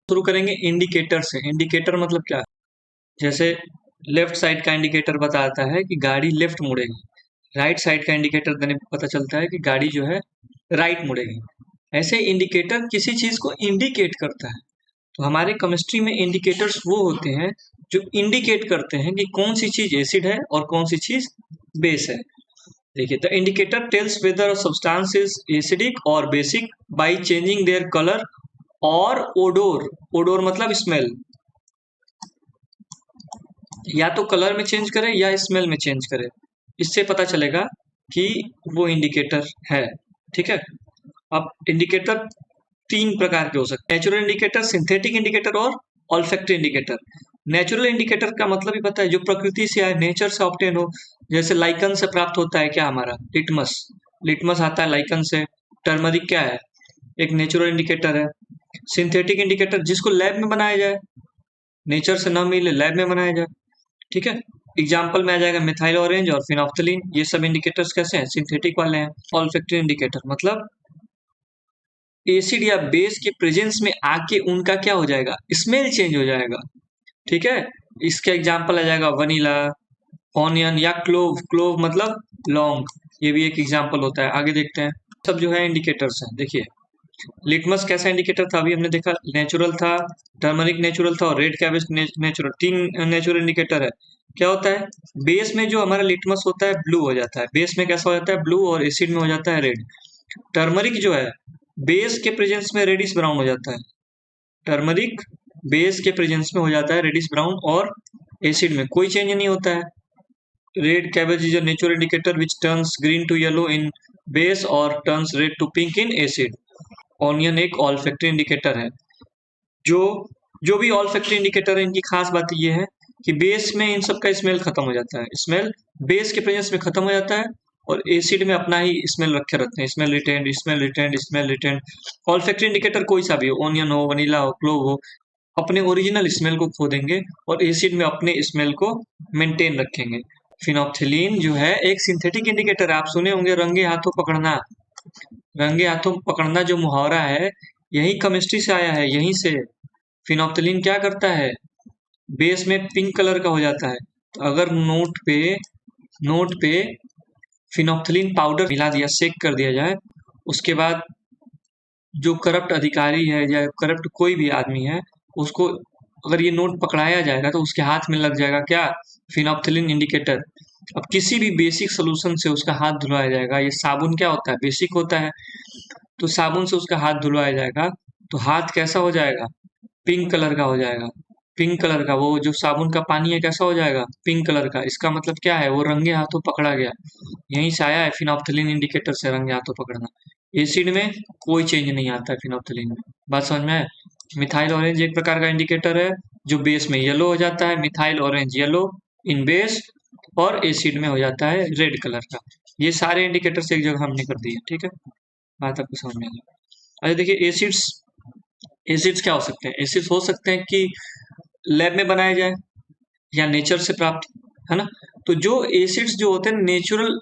शुरू करेंगे इंडिकेटर से। इंडिकेटर मतलब क्या? जैसे लेफ्ट साइड का इंडिकेटर बताता है कि गाड़ी लेफ्ट मुड़ेगी, राइट साइड का इंडिकेटर देने पे पता चलता है कि गाड़ी जो है राइट मुड़ेगी। ऐसे इंडिकेटर किसी चीज को इंडिकेट करता है। तो हमारे केमिस्ट्री में इंडिकेटर्स वो होते हैं जो इंडिकेट करते हैं कि कौन सी चीज एसिड है और कौन सी चीज बेस है। देखिए, the indicator tells whether substance is acidic और basic by changing their colour और ओडोर। ओडोर मतलब स्मेल, या तो कलर में चेंज करे या स्मेल में चेंज करे, इससे पता चलेगा कि वो इंडिकेटर है। ठीक है। अब इंडिकेटर तीन प्रकार के हो सकते हैं, नेचुरल इंडिकेटर, सिंथेटिक इंडिकेटर और ऑल्फैक्टरी इंडिकेटर। नेचुरल इंडिकेटर का मतलब ही पता है, जो प्रकृति से आए, नेचर से ऑब्टेन हो। जैसे लाइकन से प्राप्त होता है क्या हमारा लिटमस, लिटमस आता है लाइकन से। टर्मरिक क्या है? एक नेचुरल इंडिकेटर है। सिंथेटिक इंडिकेटर जिसको लैब में बनाया जाए, नेचर से न मिले लैब में बनाया जाए। ठीक है। एग्जाम्पल में आ जाएगा मिथाइल ऑरेंज और फिनोफ्थलीन। ये सब इंडिकेटर्स कैसे हैं? सिंथेटिक वाले हैं। ऑल्फैक्टरी इंडिकेटर मतलब एसिड या बेस के प्रेजेंस में आके उनका क्या हो जाएगा, स्मेल चेंज हो जाएगा। ठीक है। इसका एग्जाम्पल आ जाएगा वनीला, ऑनियन या क्लोव। क्लोव मतलब लौंग, ये भी एक एग्जाम्पल होता है। आगे देखते हैं। सब जो है इंडिकेटर्स हैं। देखिए, लिटमस कैसा इंडिकेटर था? अभी हमने देखा, नेचुरल था, टर्मरिक नेचुरल था और रेड कैबेज नेचुरल। तीन नेचुरल इंडिकेटर है। क्या होता है? बेस में जो हमारा लिटमस होता है ब्लू हो जाता है। बेस में कैसा हो जाता है? ब्लू, और एसिड में हो जाता है रेड। टर्मरिक जो है बेस के प्रेजेंस में रेडिश ब्राउन हो जाता है। टर्मरिक बेस के प्रेजेंस में हो जाता है रेडिश ब्राउन, और एसिड में कोई चेंज नहीं होता है। Red cabbage is a natural indicator which turns green to yellow in base और turns red to pink in acid. Onion एक ऑल्फैक्टरी इंडिकेटर है। जो जो भी ऑल्फैक्टरी इंडिकेटर है, इनकी खास बात ये है कि बेस में इन सब का स्मेल खत्म हो जाता है। स्मेल बेस के प्रेजेंस में खत्म हो जाता है, और एसिड में अपना ही स्मेल रखे रहते हैं। Smell retained, smell retained, smell retained. Olfactory indicator कोई सा भी हो, ऑनियन हो, वनीला हो, क्लोव हो, अपने ओरिजिनल स्मेल को खो देंगे और एसिड में अपने स्मेल को मेंटेन रखेंगे। फिनोप्थिलीन जो है एक सिंथेटिक इंडिकेटर है। आप सुने होंगे रंगे हाथों पकड़ना। रंगे हाथों पकड़ना जो मुहावरा है, यही केमिस्ट्री से आया है, यहीं से। फिनोप्थिलीन क्या करता है? बेस में पिंक कलर का हो जाता है। तो अगर नोट पे फिनोप्थिलीन पाउडर मिला दिया, शेक कर दिया जाए, उसके बाद जो करप्ट अधिकारी है या करप्ट कोई भी आदमी है, उसको अगर ये नोट पकड़ाया जाएगा तो उसके हाथ में लग जाएगा क्या? Phenolphthalein indicator. अब किसी भी बेसिक सोल्यूशन से उसका हाथ धुलवाया जाएगा। ये साबुन क्या होता है? बेसिक होता है। तो साबुन से उसका हाथ धुलवाया जाएगा तो हाथ कैसा हो जाएगा? पिंक कलर का हो जाएगा। पिंक कलर का, वो जो साबुन का पानी है कैसा हो जाएगा? पिंक कलर का। इसका मतलब क्या है? वो रंगे हाथों पकड़ा गया। यहीं से आया है फिनोप्थिलीन इंडिकेटर से रंगे हाथों पकड़ना। एसिड में कोई चेंज नहीं आता है फिनोप्थिलीन में। बात समझ में आए? मिथाइल ऑरेंज एक प्रकार का इंडिकेटर है जो बेस में येलो हो जाता है। Methyl orange yellow in base, और एसिड में हो जाता है रेड कलर का। ये सारे इंडिकेटर्स एक जगह हमने कर दिए। ठीक है, बात आपको समझ में आ गई। अच्छा देखिए, एसिड्स एसिड्स क्या हो सकते हैं? एसिड्स हो सकते हैं कि लैब में बनाए जाए या नेचर से प्राप्त, है ना। तो जो एसिड्स जो होते हैं नेचुरल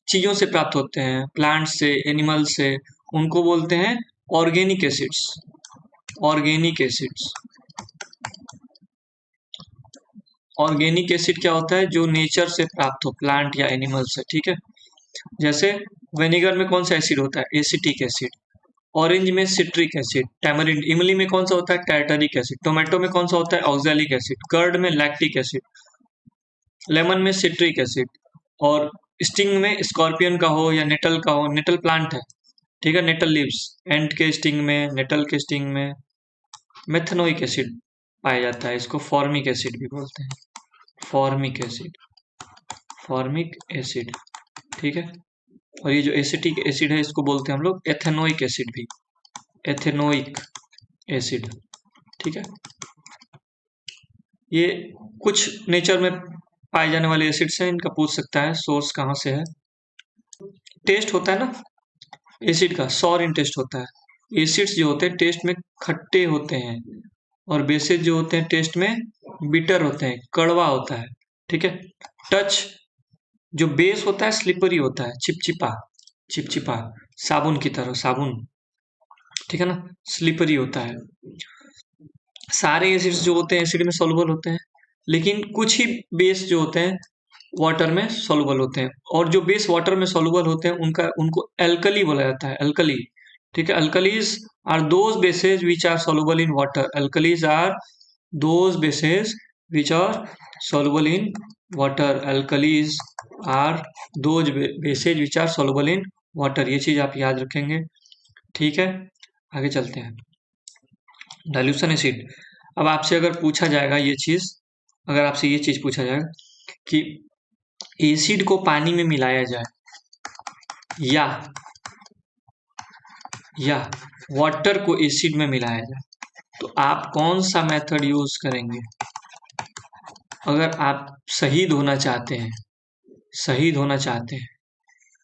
चीजों से प्राप्त होते हैं, प्लांट से, एनिमल से, उनको बोलते हैं organic acids. Organic acids. Organic acid क्या होता है? जो नेचर से प्राप्त हो, प्लांट या एनिमल से। ठीक है। जैसे विनेगर में कौन सा एसिड होता है? Acetic acid. ऑरेंज में सिट्रिक एसिड। टैमरिंड, इमली में कौन सा होता है? Tartaric acid. टोमेटो में कौन सा होता है? Oxalic acid. कर्ड में लैक्टिक एसिड। लेमन में सिट्रिक एसिड। और स्टिंग में स्कॉर्पियन का हो या नेटल का हो, नेटल प्लांट है, ठीक है, नेटल लीव्स, एंट के स्टिंग में, नेटल के स्टिंग में मेथनोइक एसिड पाया जाता है। इसको फॉर्मिक एसिड भी बोलते हैं। Formic acid, formic acid. ठीक है। और ये जो एसिटिक एसिड है इसको बोलते हैं हम लोग एथेनोइक एसिड भी। Ethanoic acid. ठीक है। ये कुछ नेचर में पाए जाने वाले एसिड्स हैं। इनका पूछ सकता है सोर्स कहाँ से है। टेस्ट होता है ना एसिड का, सॉर इन टेस्ट होता है। एसिड्स जो होते हैं टेस्ट में खट्टे होते हैं, और बेसिस जो होते हैं टेस्ट में बिटर होते हैं, कड़वा होता है। ठीक है। टच, जो बेस होता है स्लिपरी होता है, चिपचिपा, चिपचिपा, साबुन की तरह, साबुन। ठीक है ना, स्लिपरी होता है। सारे एसिड्स जो होते हैं एसिड में सॉल्युबल होते हैं, लेकिन कुछ ही बेस जो होते हैं वाटर में सॉल्युबल होते हैं, और जो बेस वाटर में सॉल्युबल होते हैं उनको एल्कली बोला जाता है, एल्कली। ठीक है, alkalis are those bases which are soluble in water. Alkalis are those bases which are soluble in water. Alkalis are those bases which are soluble in water. ये चीज आप याद रखेंगे। ठीक है, आगे चलते हैं। Dilution acid. अब आपसे अगर पूछा जाएगा ये चीज, अगर आपसे ये चीज पूछा जाएगा कि एसिड को पानी में मिलाया जाए या वाटर को एसिड में मिलाया जाए, तो आप कौन सा मेथड यूज करेंगे? अगर आप शहीद होना चाहते हैं, शहीद होना चाहते हैं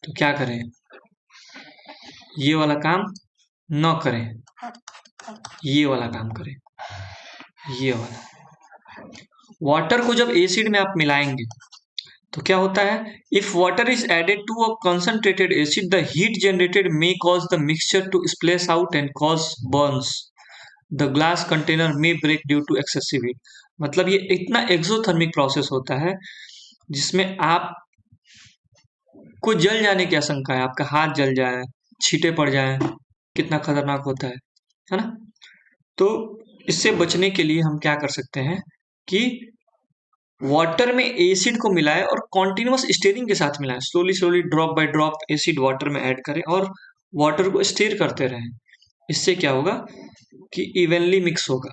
तो क्या करें? ये वाला काम न करें, ये वाला काम करें, ये वाला। वाटर को जब एसिड में आप मिलाएंगे तो क्या होता है? If water is added to a concentrated acid the heat generated may cause the mixture to splash out and cause burns. The glass container may break due to excessive heat. मतलब ये इतना एक्सोथर्मिक प्रोसेस होता है जिसमें आप को जल जाने की आशंका है, आपका हाथ जल जाए, छींटे पड़ जाए, कितना खतरनाक होता है ना? तो इससे बचने के लिए हम क्या कर सकते हैं कि वाटर में एसिड को मिलाएं और कॉन्टिन्यूअस स्टीयरिंग के साथ मिलाएं, slowly slowly drop by drop acid water में ऐड करें और वाटर को स्टीयर करते रहें। इससे क्या होगा कि इवनली मिक्स होगा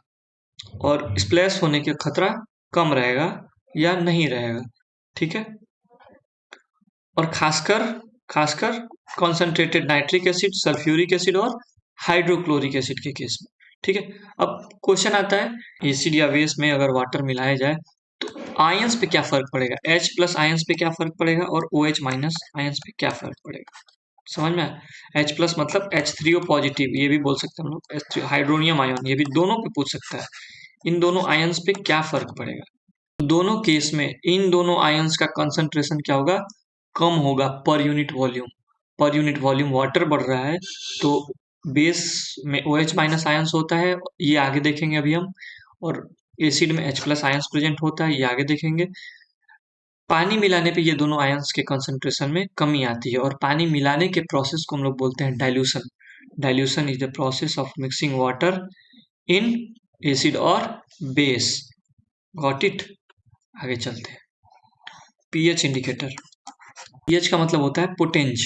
और स्प्लैश होने का खतरा कम रहेगा या नहीं रहेगा। ठीक है, और खासकर खासकर concentrated nitric acid, sulphuric acid और हाइड्रोक्लोरिक एसिड के केस में। ठीक है, अब क्वेश्चन आता है एसिड या बेस में अगर वाटर मिलाया जाए तो आयंस पे क्या फर्क पड़ेगा? H प्लस आयंस पे क्या फर्क पड़ेगा और OH माइनस आयंस पे क्या फर्क पड़ेगा? समझ में आया? H प्लस मतलब H3O पॉजिटिव, ये भी बोल सकते हैं हम लोग, H3 हाइड्रोनियम आयन, ये भी दोनों पे पूछ सकता है। इन दोनों आयंस पे क्या फर्क पड़ेगा? दोनों केस में इन दोनों आयंस का कंसंट्रेशन क्या होगा? कम होगा per unit volume. Per unit volume water बढ़ रहा है तो बेस में OH माइनस आयंस होता है, ये आगे देखेंगे अभी हम, और एसिड में H प्लस आयंस प्रेजेंट होता है, ये आगे देखेंगे। पानी मिलाने पे ये दोनों आयंस के कंसंट्रेशन में कमी आती है और पानी मिलाने के प्रोसेस को हम लोग बोलते हैं dilution. Dilution is the process of mixing water in acid और बेस। Got it? आगे चलते हैं। PH indicator. पीएच का मतलब होता है पोटेंज,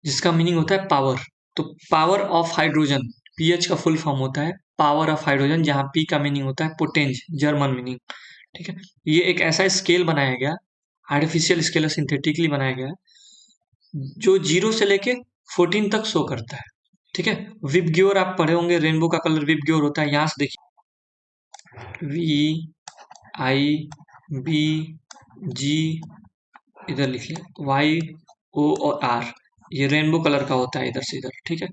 जिसका मीनिंग होता है पावर। तो पावर ऑफ हाइड्रोजन, पीएच का फुल फॉर्म होता है पावर ऑफ हाइड्रोजन, जहां पी का मीनिंग होता है पोटेंज, जर्मन मीनिंग। ठीक है, ये एक ऐसा स्केल बनाया गया, आर्टिफिशियल स्केल, सिंथेटिकली बनाया गया जो 0 से लेके 14 तक शो करता है। ठीक है, विबग्योर आप पढ़े होंगे, रेनबो का कलर विबग्योर होता है। यहां से देखिए, VIBG, इधर लिख लिया, YO और R, ये रेनबो कलर का होता है इधर से इधर। ठीक है,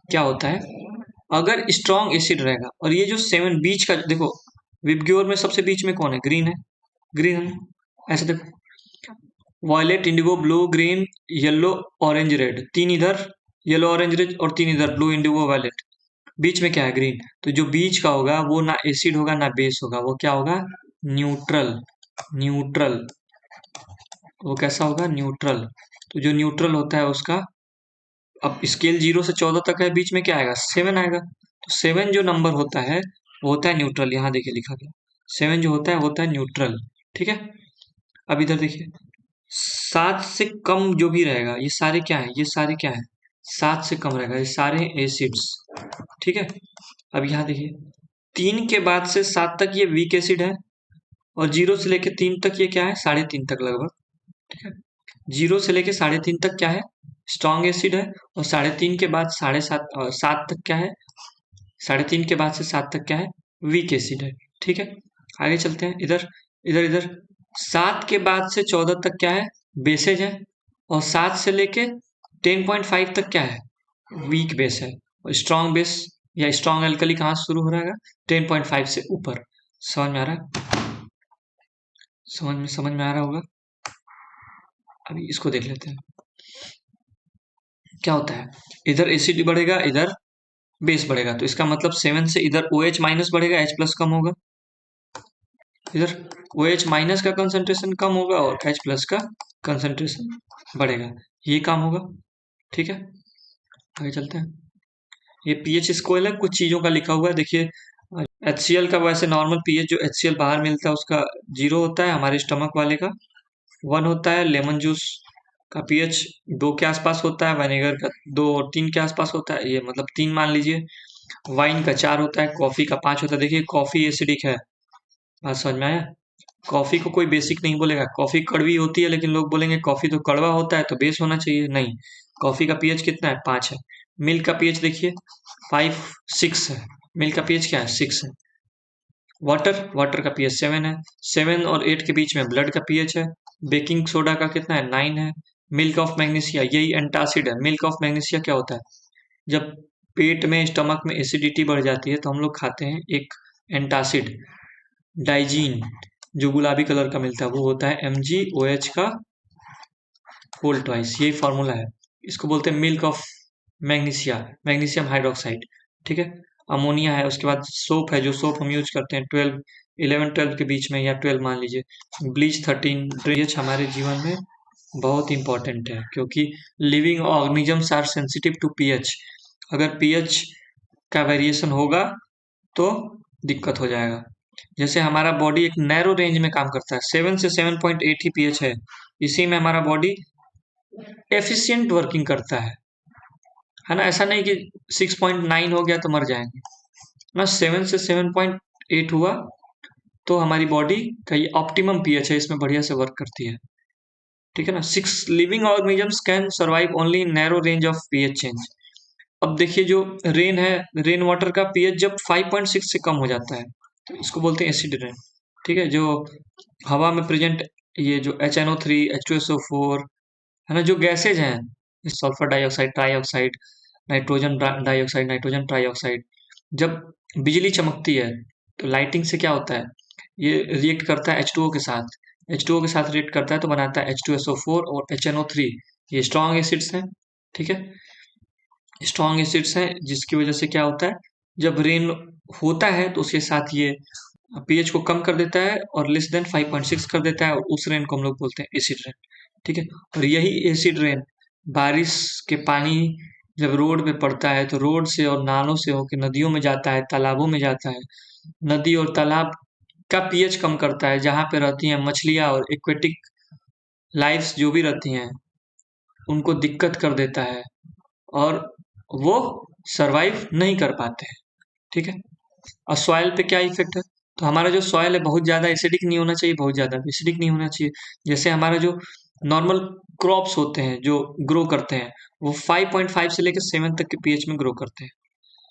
क्या होता है? अगर स्ट्रॉन्ग एसिड रहेगा, और ये जो 7 बीच का देखो, विबग्योर में सबसे बीच में कौन है? ग्रीन है, ग्रीन है, ऐसे देखो, violet, indigo, blue, green, yellow, orange, red, 3 इधर येलो ऑरेंज रेड और 3 इधर ब्लू, इंडिगो, वॉयलेट। बीच में क्या है? ग्रीन। तो जो बीच का होगा वो ना एसिड होगा ना बेस होगा, वो क्या होगा? न्यूट्रल। न्यूट्रल, वो कैसा होगा? न्यूट्रल। तो जो न्यूट्रल होता है उसका, अब स्केल 0 से 14 तक है, बीच में क्या आएगा? 7 आएगा। तो 7 जो नंबर होता है वो होता है न्यूट्रल। यहाँ देखिए लिखा गया 7 जो होता है न्यूट्रल। ठीक है, अब इधर देखिए 7 से कम जो भी रहेगा, ये सारे क्या है? ये सारे क्या है? 7 से कम रहेगा, ये सारे एसिड्स। ठीक है, अब यहाँ देखिए 3 के बाद से 7 तक ये वीक एसिड है, और 0 से लेके 3 तक ये क्या है? 3.5 तक लगभग। ठीक है, 0 से लेके 3.5 तक क्या है? स्ट्रॉन्ग एसिड है, और 3.5 के बाद 7.5 7 तक क्या है? 3.5 के बाद से 7 तक क्या है? वीक एसिड है। ठीक है, आगे चलते हैं। इधर इधर इधर 7 के बाद से 14 तक क्या है? बेसेज है, और 7 से लेके 10.5 तक क्या है? वीक बेस है। और स्ट्रॉन्ग बेस या स्ट्रॉन्ग एल्कली कहाँ से शुरू हो रहा है? 10.5 से ऊपर। समझ में आ रहा है? समझ में आ रहा होगा। अभी इसको देख लेते हैं क्या होता है। इधर एसिड बढ़ेगा, इधर बेस बढ़ेगा। तो इसका मतलब 7 से इधर OH माइनस बढ़ेगा, H प्लस कम होगा, इधर OH माइनस का कंसंट्रेशन कम होगा और H प्लस का कंसंट्रेशन बढ़ेगा, ये काम होगा। ठीक है, आगे चलते हैं। ये पीएच स्केल है, कुछ चीजों का लिखा हुआ है, देखिए। HCl का वैसे नॉर्मल पीएच जो HCl बाहर मिलता है उसका 0 होता है, हमारे स्टमक वाले का 1 होता है। लेमन जूस का पीएच 2 के आसपास होता है, विनेगर का 2 और 3 के आसपास होता है, ये मतलब 3 मान लीजिए। वाइन का 4 होता है, कॉफी का 5 होता है। देखिए कॉफी एसिडिक है, बात समझ में आया। कॉफी को कोई बेसिक नहीं बोलेगा, कॉफी कड़वी होती है, लेकिन लोग बोलेंगे कॉफी तो कड़वा होता है तो बेस होना चाहिए, नहीं। कॉफी का पीएच कितना है, 5 है। मिल्क का पीएच देखिए 5 6 है, मिल्क का पीएच क्या है, 6 है। वाटर का पीएच 7 है, 7 और 8 के बीच में ब्लड का पीएच है। बेकिंग सोडा का कितना है, 9 है। मिल्क ऑफ मैग्नीशिया, यही एंटासिड है। मिल्क ऑफ मैग्नीशिया क्या होता है, जब पेट में स्टमक में एसिडिटी बढ़ जाती है तो हम लोग खाते हैं एक एंटासिड, डाइजीन, जो गुलाबी कलर का मिलता है, वो होता है MgOH का होल ट्वाइस, यही फॉर्मूला है। इसको बोलते हैं milk of magnesia, magnesium hydroxide. ठीक है, अमोनिया है, उसके बाद सोप है, जो सोप हम यूज करते हैं 11 12 के बीच में, या 12 मान लीजिए। ब्लीच 13। पीएच हमारे जीवन में बहुत इंपॉर्टेंट है, क्योंकि living organisms are sensitive to pH. अगर पीएच का वेरिएशन होगा तो दिक्कत हो जाएगा। जैसे हमारा बॉडी एक नैरो रेंज में काम करता है, 7 से 7.8 ही पीएच है, इसी में हमारा बॉडी एफिशिएंट वर्किंग करता है ना। ऐसा नहीं कि 6.9 हो गया तो मर जाएंगे ना, 7 से 7.8 हुआ तो हमारी बॉडी का ये ऑप्टिमम पीएच है, इसमें बढ़िया से वर्क करती है। ठीक है ना। 6 living organisms can survive only in narrow range of pH change. अब देखिए जो रेन है, रेन वाटर का पीएच जब 5.6 से कम हो जाता है तो इसको बोलते हैं एसिड रेन। ठीक है, जो हवा में प्रेजेंट ये जो HNO3 H2SO4 है ना, जो गैसेज हैं, sulphur dioxide, trioxide, nitrogen dioxide, nitrogen trioxide, जब बिजली चमकती है तो लाइटिंग से क्या होता है, ये रिएक्ट करता है H2O के साथ, H2O के साथ रिएक्ट करता है तो बनाता है H2SO4 और HNO3, ये स्ट्रॉन्ग एसिड्स हैं। ठीक है, स्ट्रॉन्ग एसिड्स हैं, जिसकी वजह से क्या होता है, जब रेन होता है तो उसके साथ ये पीएच को कम कर देता है और लेस देन 5.6 कर देता है, और उस रेन को हम लोग बोलते हैं एसिड रेन। ठीक है, और यही एसिड रेन बारिश के पानी जब रोड पे पड़ता है तो रोड से और नालों से होकर नदियों में जाता है, तालाबों में जाता है। नदी और तालाब का पीएच कम करता है, जहाँ पे रहती हैं मछलियाँ और एक्वेटिक लाइफ्स जो भी रहती हैं उनको दिक्कत कर देता है, और वो सरवाइव नहीं कर पाते हैं। ठीक है, और सॉइल पे क्या इफेक्ट है, तो हमारा जो सॉइल है बहुत ज़्यादा एसिडिक नहीं होना चाहिए, बहुत ज़्यादा एसिडिक नहीं होना चाहिए। जैसे हमारा जो नॉर्मल क्रॉप्स होते हैं जो ग्रो करते हैं, वो 5.5 से लेकर 7 तक के पीएच में ग्रो करते हैं।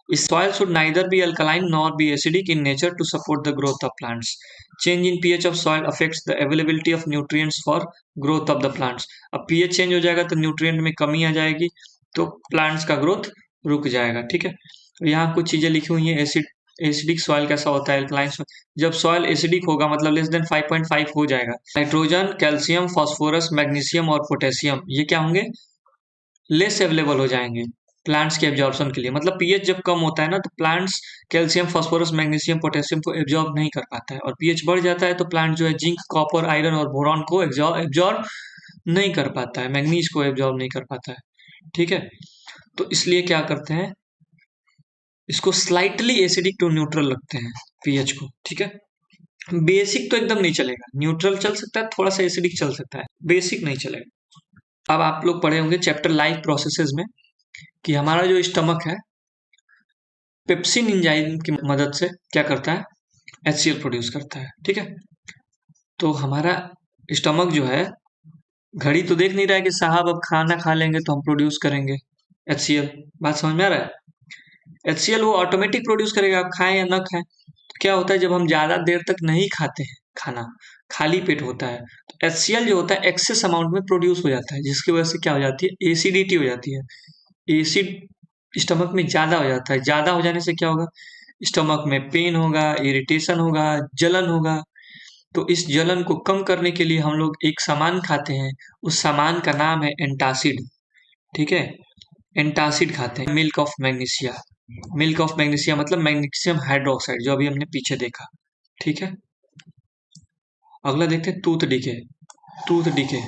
इस soil should neither be alkaline nor be acidic in nature to support the growth of plants. Change in pH of soil affects the availability of nutrients for growth of the plants. अब pH change हो जाएगा तो nutrient में कमी आ जाएगी, तो plants का growth रुक जाएगा। ठीक है, यहाँ कुछ चीजें लिखी हुई हैं। एसिडिक सॉइल कैसा होता है, एल्कलाइन सॉइल, जब सॉइल एसिडिक होगा मतलब लेस देन 5.5 हो जाएगा, नाइट्रोजन, कैल्शियम, फास्फोरस, मैग्नीशियम और पोटेशियम ये क्या होंगे, लेस अवेलेबल हो जाएंगे प्लांट्स के एब्जॉर्प्शन के लिए। मतलब पीएच जब कम होता है ना तो plants calcium, phosphorus, magnesium, potassium को एब्जॉर्ब नहीं कर पाता है, और पीएच बढ़ जाता है तो प्लांट जो है जिंक, कॉपर, आयरन और बोरॉन को एब्जॉर्ब नहीं कर पाता है, मैग्नीज को एब्जॉर्ब नहीं कर पाता है। ठीक है, तो इसलिए क्या करते हैं, इसको स्लाइटली एसिडिक टू न्यूट्रल रखते हैं पीएच को। ठीक है, बेसिक तो एकदम नहीं चलेगा, न्यूट्रल चल सकता है, थोड़ा सा एसिडिक चल सकता है, बेसिक नहीं चलेगा। अब आप लोग पढ़े होंगे चैप्टर लाइफ प्रोसेसेस में कि हमारा जो स्टमक है पेप्सिन एंजाइम की मदद से क्या करता है, HCl प्रोड्यूस करता है। ठीक है, तो हमारा स्टमक जो है घड़ी तो देख नहीं रहा है कि साहब अब खाना खा लेंगे तो हम प्रोड्यूस करेंगे HCl। बात समझ में आ रहा है, HCl वो ऑटोमेटिक प्रोड्यूस करेगा, आप खाएं या ना खाएं। तो क्या होता है, जब हम ज्यादा देर तक नहीं खाते हैं खाना, खाली पेट होता है, तो HCl जो होता है एक्सेस अमाउंट में प्रोड्यूस हो जाता है, जिसकी वजह से क्या हो जाती है, एसिडिटी हो जाती है। एसिड स्टमक में ज्यादा हो जाता है, ज्यादा हो जाने से क्या होगा, स्टमक में पेन होगा, इरिटेशन होगा, जलन होगा। तो इस जलन को कम करने के लिए हम लोग एक सामान खाते हैं, उस सामान का नाम है एंटासिड। ठीक है, एंटासिड खाते हैं, milk of magnesia. Milk of magnesia मतलब मैग्नीशियम हाइड्रोक्साइड, जो अभी हमने पीछे देखा। ठीक है, अगला देखते हैं tooth decay. Tooth decay,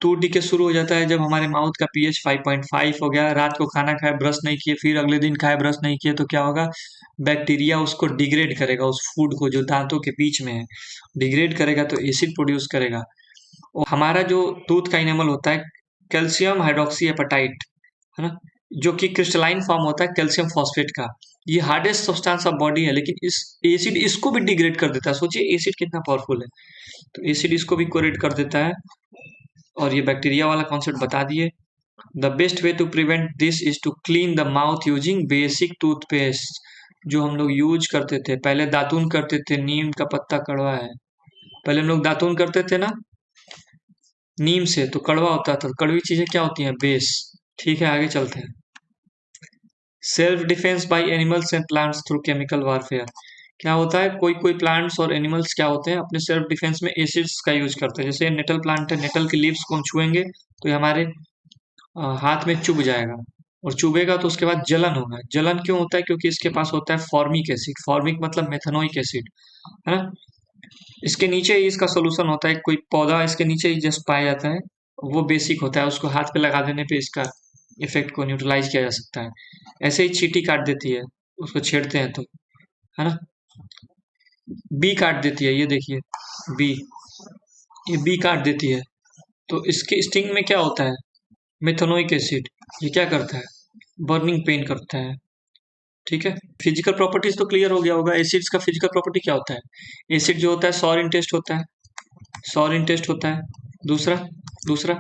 tooth decay शुरू हो जाता है जब हमारे माउथ का पीएच 5.5 हो गया, रात को खाना खाए, ब्रश नहीं किए, फिर अगले दिन खाए, ब्रश नहीं किए, तो क्या होगा, बैक्टीरिया उसको डिग्रेड करेगा, उस फूड को जो दांतों के बीच में है डिग्रेड करेगा, तो एसिड प्रोड्यूस करेगा। और हमारा जो टूथ का इनेमल होता है कैल्शियम हाइड्रोक्सी एपेटाइट, है ना, जो कि क्रिस्टलाइन फॉर्म होता है कैल्शियम फॉस्फेट का। ये हार्डेस्ट सब्सटेंस ऑफ बॉडी है, लेकिन इस एसिड इसको भी डिग्रेड कर देता है। सोचिए एसिड कितना पावरफुल है, तो एसिड इसको भी कोरेट कर देता है। और ये बैक्टीरिया वाला कॉन्सेप्ट बता दिए। The best way to prevent this is to clean the mouth using basic toothpaste, जो हम लोग यूज करते थे पहले, दातून करते थे, नीम का पत्ता कड़वा है, पहले हम लोग दातून करते थे ना नीम से, तो कड़वा होता था। कड़वी चीजें क्या होती हैं, बेस। ठीक है, आगे चलते हैं। Self defence by animals and plants through chemical warfare. क्या होता है, कोई कोई प्लांट्स और एनिमल्स क्या होते हैं, अपने सेल्फ डिफेंस में एसिड्स का यूज करते हैं। जैसे नेटल प्लांट है, नेटल के लीव्स को हम छुएंगे तो ये हमारे हाथ में चुभ जाएगा, और चुभेगा तो उसके बाद जलन होगा। जलन क्यों होता है, क्योंकि इसके पास होता है फॉर्मिक एसिड। फॉर्मिक मतलब मेथनोइक एसिड, है ना। इसके नीचे ही इसका सोल्यूशन होता है, कोई पौधा इसके नीचे ही जस्ट पाया जाता है, वो बेसिक होता है, उसको हाथ पे लगा देने पे इसका इफेक्ट को न्यूट्रलाइज किया जा सकता है। ऐसे ही चींटी काट देती है, उसको छेड़ते हैं तो, है ना। बी काट देती है, ये देखिए बी, ये बी काट देती है, तो इसके स्टिंग में क्या होता है, मेथनोइक एसिड। ये क्या करता है, बर्निंग पेन करता है। ठीक है, फिजिकल प्रॉपर्टीज तो क्लियर हो गया होगा। एसिड्स का फिजिकल प्रॉपर्टी क्या होता है, एसिड जो होता है सॉर इन टेस्ट होता है, सॉर इन टेस्ट होता है। दूसरा दूसरा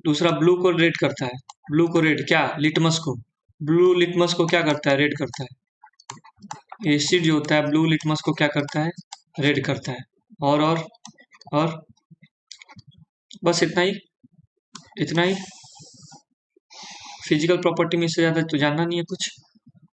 दूसरा ब्लू को रेड करता है, ब्लू को रेड, क्या, लिटमस को, ब्लू लिटमस को क्या करता है, रेड करता है। एसिड जो होता है ब्लू लिटमस को क्या करता है, रेड करता है। और बस इतना ही, इतना ही फिजिकल प्रॉपर्टी में, इससे ज्यादा तो जानना नहीं है कुछ।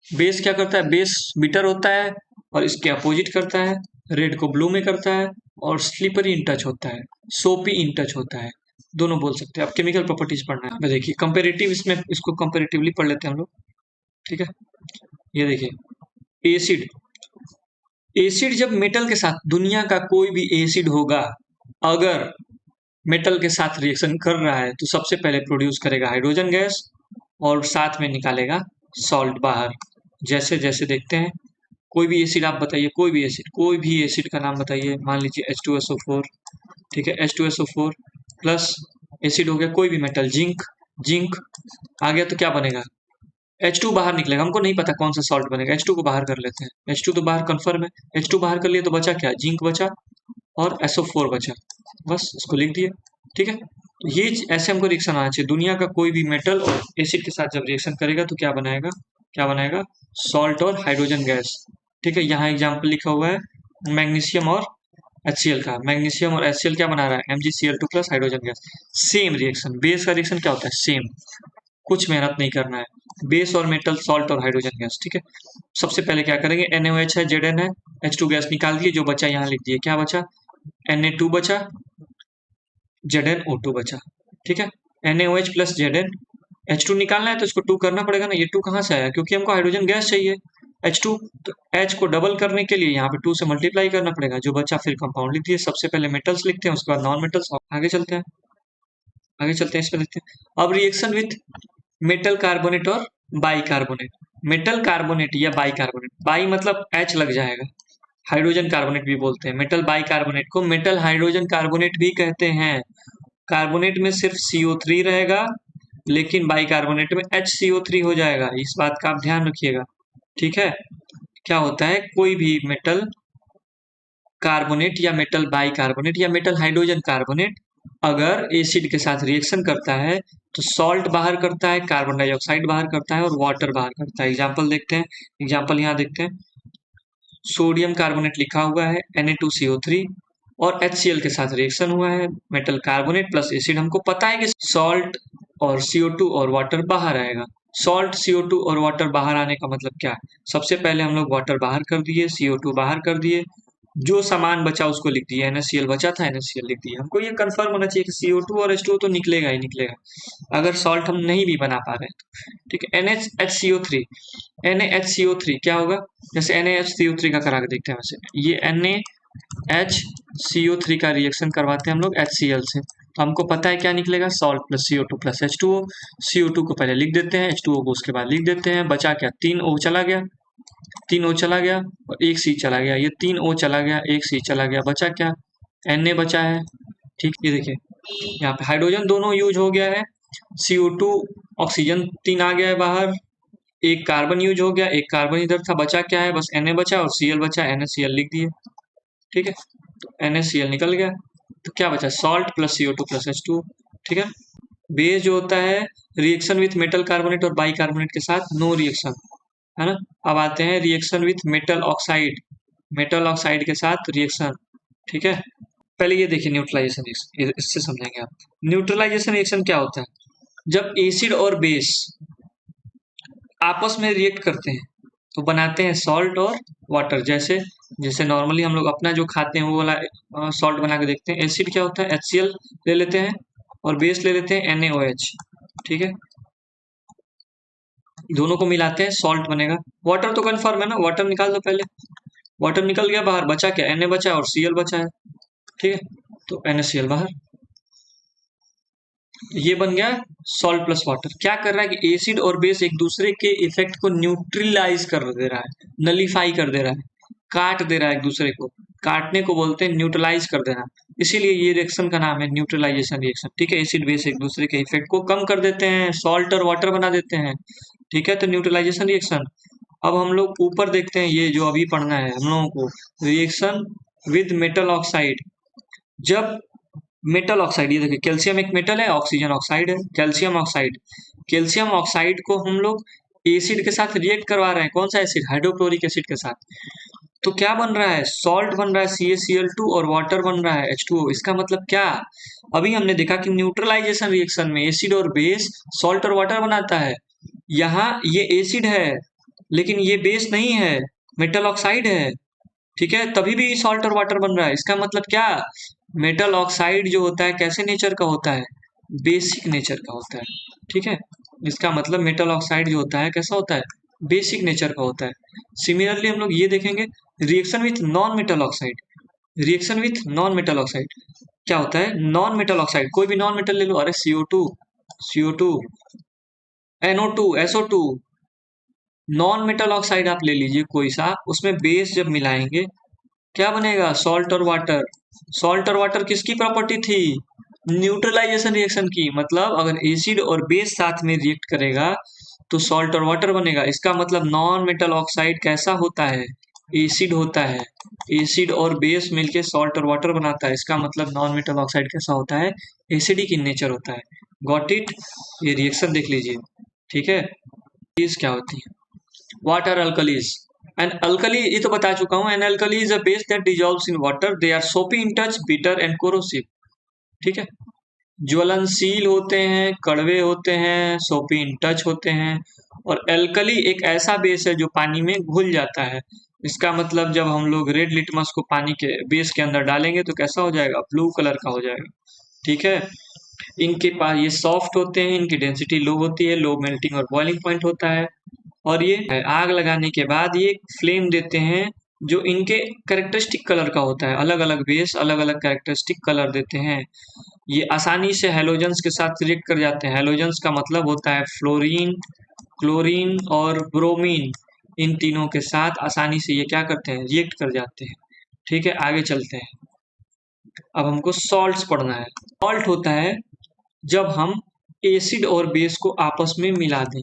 बेस क्या करता है, बेस बिटर होता है और इसके अपोजिट करता है, रेड को ब्लू में करता है, और स्लिपरी इन टच होता है, सोपी इन टच होता है, दोनों बोल सकते हैं। अब केमिकल प्रॉपर्टीज पढ़ना है, देखिए कंपेरेटिव, इसमें इसको कंपेरेटिवली पढ़ लेते हैं हम लोग। ठीक है, ये देखिए एसिड, एसिड जब मेटल के साथ, दुनिया का कोई भी एसिड होगा अगर मेटल के साथ रिएक्शन कर रहा है तो सबसे पहले प्रोड्यूस करेगा हाइड्रोजन गैस, और साथ में निकालेगा सॉल्ट बाहर। जैसे जैसे देखते हैं, कोई भी एसिड आप बताइए, कोई भी एसिड का नाम बताइए, मान लीजिए H2SO4। ठीक है, H2SO4 प्लस एसिड हो गया, कोई भी मेटल, जिंक, जिंक आ गया तो क्या बनेगा, H2 बाहर निकलेगा। हमको नहीं पता कौन सा सॉल्ट बनेगा, H2 को बाहर कर लेते हैं, H2 तो बाहर कंफर्म है, H2 बाहर कर लिए तो बचा क्या, जिंक बचा और SO4 बचा, बस इसको लिख दिए। ठीक है, तो ये ऐसे हमको रिएक्शन आना चाहिए, दुनिया का कोई भी मेटल और एसिड के साथ जब रिएक्शन करेगा तो क्या बनाएगा, क्या बनाएगा, सॉल्ट और हाइड्रोजन गैस। ठीक है, यहाँ एग्जाम्पल लिखा हुआ है मैग्नीशियम और HCl का, मैग्नीशियम और HCl क्या बना रहा है, MgCl2 plus hydrogen gas. Same reaction, base का रिएक्शन क्या होता है, सेम, कुछ मेहनत नहीं करना है, बेस और मेटल, सॉल्ट और हाइड्रोजन गैस। ठीक है, सबसे पहले क्या करेंगे, NaOH है, Zn है, H2 गैस निकाल दिए, जो बचा यहाँ लिख दिए, क्या बचा, Na2 बचा, ZnO2 बचा। ठीक है, NaOH प्लस Zn, H2 निकालना है तो इसको 2 करना पड़ेगा ना, ये 2 कहाँ से आया, क्योंकि हमको हाइड्रोजन गैस चाहिए, H2, तो H को डबल करने के लिए यहाँ पे 2 से मल्टीप्लाई करना पड़ेगा, जो बचा फिर कंपाउंड लिख दिए। सबसे पहले मेटल्स लिखते हैं, उसके बाद नॉन मेटल्स। आगे चलते हैं, आगे चलते हैं, इसमें देखते हैं अब रिएक्शन विथ मेटल कार्बोनेट और बाई कार्बोनेट। मेटल कार्बोनेट या बाई कार्बोनेट, बाई मतलब H लग जाएगा, हाइड्रोजन कार्बोनेट भी बोलते हैं। मेटल बाई कार्बोनेट को मेटल हाइड्रोजन कार्बोनेट भी कहते हैं। कार्बोनेट में सिर्फ CO3 रहेगा, लेकिन बाई कार्बोनेट में HCO3 हो जाएगा, इस बात का आप ध्यान रखिएगा। ठीक है, क्या होता है, कोई भी मेटल कार्बोनेट या मेटल बाई कार्बोनेट या मेटल हाइड्रोजन कार्बोनेट अगर एसिड के साथ रिएक्शन करता है तो सॉल्ट बाहर करता है, कार्बन डाइऑक्साइड बाहर करता है और वाटर बाहर करता है। एग्जाम्पल देखते हैं, एग्जाम्पल यहाँ देखते हैं, सोडियम कार्बोनेट लिखा हुआ है, Na2CO3 और HCl के साथ रिएक्शन हुआ है, मेटल कार्बोनेट प्लस एसिड। हमको पता है कि सॉल्ट और CO2 और वाटर बाहर आएगा। सॉल्ट, CO2 और वाटर बाहर आने का मतलब क्या है, सबसे पहले हम लोग वाटर बाहर कर दिए, CO2 बाहर कर दिए, जो सामान बचा उसको लिख दिया, NaCl बचा था NaCl लिख दिया। हमको ये कंफर्म होना चाहिए कि CO2 और H2O तो निकलेगा ही निकलेगा अगर सॉल्ट हम नहीं भी बना पा रहे हैं तो। ठीक है, NaHCO3, NaHCO3 क्या होगा, जैसे NaHCO3 का करा के देखते हैं। वैसे ये NaHCO3 का रिएक्शन करवाते हैं हम लोग HCl से, तो हमको पता है क्या निकलेगा, salt plus CO2 plus H2O। CO2 को पहले लिख देते हैं, H2O को उसके बाद लिख देते हैं, बचा क्या, 3O चला गया, 3O चला गया और 1 C चला गया, ये 3O चला गया, 1 C चला गया, बचा क्या, Na बचा है। ठीक, ये देखिए यहाँ पे हाइड्रोजन दोनों यूज हो गया है, CO2 ऑक्सीजन 3 आ गया है बाहर, एक कार्बन यूज हो गया, एक कार्बन इधर था, बचा क्या है, बस Na बचा और Cl बचा, NaCl लिख दिए। ठीक है, तो NaCl निकल गया, तो क्या बचा, salt plus CO2 plus H2O। ठीक है, बेस जो होता है रिएक्शन विथ मेटल कार्बोनेट और बाई कार्बोनेट के साथ नो रिएक्शन, है ना। अब आते हैं reaction with metal oxide, metal oxide के साथ रिएक्शन। ठीक है, पहले ये देखिए न्यूट्रलाइजेशन रिएक्शन, इससे समझेंगे आप। न्यूट्रलाइजेशन रिएक्शन क्या होता है, जब एसिड और बेस आपस में रिएक्ट करते हैं तो बनाते हैं सॉल्ट और वाटर। जैसे जैसे नॉर्मली हम लोग अपना जो खाते हैं वो वाला सॉल्ट बना के देखते हैं। एसिड क्या होता है, HCl ले लेते हैं और बेस ले लेते हैं NaOH। ठीक है, दोनों को मिलाते हैं, सॉल्ट बनेगा। वाटर तो कंफर्म है ना, वाटर निकाल दो पहले, वाटर निकल गया बाहर, बचा क्या, Na बचा और Cl बचा है। ठीक है, तो NaCl बाहर, ये बन गया सॉल्ट प्लस वाटर। क्या कर रहा है कि एसिड और बेस एक दूसरे के इफेक्ट को न्यूट्रलाइज कर दे रहा है, नलीफाई कर दे रहा है, काट दे रहा है एक दूसरे को, काटने को बोलते हैं न्यूट्रलाइज कर देना, इसीलिए ये रिएक्शन का नाम है न्यूट्रलाइजेशन रिएक्शन। ठीक है, एसिड बेस एक दूसरे के इफेक्ट को कम कर देते हैं, सॉल्ट और वाटर बना देते हैं। ठीक है, तो न्यूट्रलाइजेशन रिएक्शन। अब हम लोग ऊपर देखते हैं, ये जो अभी पढ़ना है हम लोगों को, रिएक्शन विद मेटल ऑक्साइड। जब मेटल ऑक्साइड, ये देखिए कैल्शियम एक मेटल है, ऑक्सीजन ऑक्साइड है, कैल्शियम ऑक्साइड, कैल्शियम ऑक्साइड को हम लोग एसिड के साथ रिएक्ट करवा रहे हैं। कौन सा एसिड, हाइड्रोक्लोरिक एसिड के साथ। तो क्या बन रहा है, सॉल्ट बन रहा है CaCl2 और वाटर बन रहा है H2O। इसका मतलब क्या, अभी हमने देखा कि न्यूट्रलाइजेशन रिएक्शन में एसिड और बेस सॉल्ट और वाटर बनाता है। यहाँ ये एसिड है लेकिन ये बेस नहीं है, मेटल ऑक्साइड है। ठीक है, तभी भी सॉल्ट और वाटर बन रहा है। इसका मतलब क्या, मेटल ऑक्साइड जो होता है कैसे नेचर का होता है, बेसिक नेचर का होता है। ठीक है, इसका मतलब मेटल ऑक्साइड जो होता है कैसा होता है, बेसिक नेचर का होता है। सिमिलरली हम लोग ये देखेंगे reaction with non metal oxide, reaction with non metal oxide क्या होता है, नॉन मेटल ऑक्साइड कोई भी नॉन मेटल ले लो, अरे CO2, CO2, NO2, SO2, non metal oxide आप ले लीजिए कोई सा, उसमें बेस जब मिलाएंगे क्या बनेगा, सॉल्ट और वाटर। सॉल्ट और वाटर किसकी प्रॉपर्टी थी, न्यूट्रलाइजेशन रिएक्शन की। मतलब अगर एसिड और बेस साथ में रिएक्ट करेगा तो सॉल्ट और वाटर बनेगा। इसका मतलब नॉन मेटल ऑक्साइड कैसा होता है, एसिड होता है। एसिड और बेस मिलके सॉल्ट और वाटर बनाता है, इसका मतलब नॉन मेटल ऑक्साइड कैसा होता है, एसिडिक इन नेचर होता है। गॉट इट, ये रिएक्शन देख लीजिए। ठीक है, इस क्या होती है, what are alkalis, an alkali ये तो बता चुका हूँ, an alkali is a base that dissolves in water, they are soapy in touch, bitter and corrosive। ठीक है, ज्वलनशील होते हैं, कड़वे होते हैं, सोपी इन टच होते हैं। और एल्कली एक ऐसा बेस है जो पानी में घुल जाता है। इसका मतलब जब हम लोग रेड लिटमस को पानी के बेस के अंदर डालेंगे तो कैसा हो जाएगा, ब्लू कलर का हो जाएगा। ठीक है, इनके पास ये सॉफ्ट होते हैं, इनकी डेंसिटी लो होती है, लो मेल्टिंग और बॉइलिंग पॉइंट होता है। और ये आग लगाने के बाद ये फ्लेम देते हैं जो इनके कैरेक्टरिस्टिक कलर का होता है। अलग अलग बेस अलग अलग कैरेक्टरिस्टिक कलर देते हैं। ये आसानी से हैलोजेंस के साथ रिएक्ट कर जाते हैं। हैलोजेंस का मतलब होता है फ्लोरीन, क्लोरीन और ब्रोमीन, इन तीनों के साथ आसानी से ये क्या करते हैं, रिएक्ट कर जाते हैं। ठीक है, आगे चलते हैं। अब हमको सॉल्ट्स पढ़ना है। सॉल्ट होता है जब हम एसिड और बेस को आपस में मिला दें।